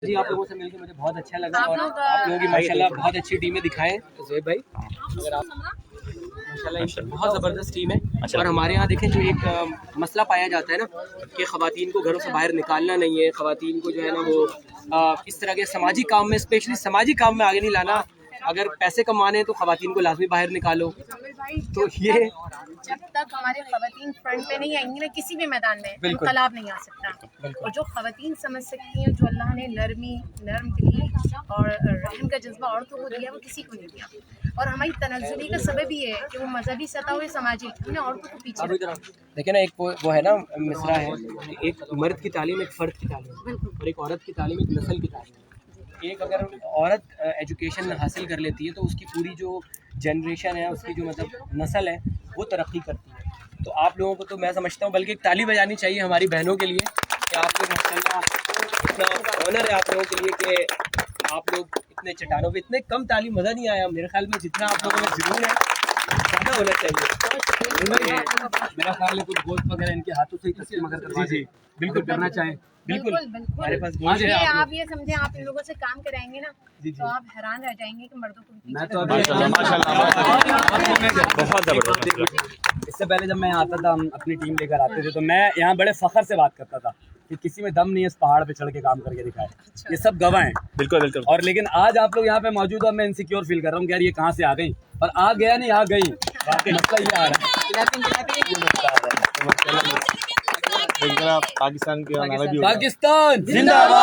جی آپ لوگوں سے مل کے مجھے بہت اچھا لگا اور آپ لوگوں کی ماشاءاللہ بہت اچھی ٹیمیں دکھائیں زہیب بھائی، اگر آپ ماشاءاللہ بہت زبردست ٹیم ہے. اور ہمارے یہاں دیکھیں جو ایک مسئلہ پایا جاتا ہے نا کہ خواتین کو گھروں سے باہر نکالنا نہیں ہے، خواتین کو جو ہے نا وہ اس طرح کے سماجی کام میں اسپیشلی سماجی کام میں آگے نہیں لانا. اگر پیسے کمانے ہیں تو خواتین کو لازمی باہر نکالو. تو یہ جب تک ہمارے خواتین فرنٹ پہ نہیں آئیں گی نا کسی بھی میدان میں انقلاب نہیں آ سکتا. اور جو خواتین سمجھ سکتی ہیں جو اللہ نے نرم دلی اور رحم کا جذبہ عورتوں کو دیا وہ کسی کو نہیں دیا. اور ہماری تنزلی کا سبب یہ ہے کہ وہ مذہبی سطح ہوئے سماجی ہم نے عورتوں کو پیچھے رکھا. دیکھیں نا ایک وہ ہے نا مصرع ہے کہ ایک مرد کی تعلیم ایک فرد کی تعلیم اور ایک عورت کی تعلیم ایک نسل کی تعلیم. ایک اگر عورت ایجوکیشن حاصل کر لیتی ہے تو اس کی پوری جو جنریشن ہے اس کی جو مطلب نسل ہے وہ ترقی کرتی ہے. تو آپ لوگوں کو تو میں سمجھتا ہوں بلکہ ایک تالی بجانی چاہیے ہماری بہنوں کے لیے کہ آپ لوگ ماشاءاللہ اتنا آنر ہے آپ لوگوں کے لیے کہ آپ لوگ اتنے چٹانوں پہ اتنے کم تعلیم مزہ نہیں آیا. میرے خیال میں جتنا آپ لوگوں میں جنون ہے زیادہ ہونا چاہیے. میرا خیال ہے کچھ گوشت وغیرہ ان کے ہاتھوں سے ہی تسلیم اگر کروا جی بالکل کرنا چاہیں بالکل ہمارے پاس گوشت ہے. آپ یہ سمجھیں آپ ان لوگوں سے کام کرائیں گے نا تو آپ حیران رہ جائیں گے کہ مردوں کو میں تو بہت زبردست. اس سے پہلے جب میں آتا تھا ہم اپنی ٹیم لے کر آتے تھے تو میں یہاں بڑے فخر سے بات کرتا تھا کہ کسی میں دم نہیں ہے اس پہاڑ پہ چڑھ کے کام کر کے دکھائے. یہ سب گواہ ہیں بالکل بالکل. اور لیکن آج آپ لوگ یہاں پہ موجود ہو میں انسیکیور فیل کر رہا ہوں کہ یار یہ کہاں سے آ گئی اور آ گیا نہیں آ گئی. مسئلہ یہ آ رہا ہے پاکستان کے پاکستان زندہ باد.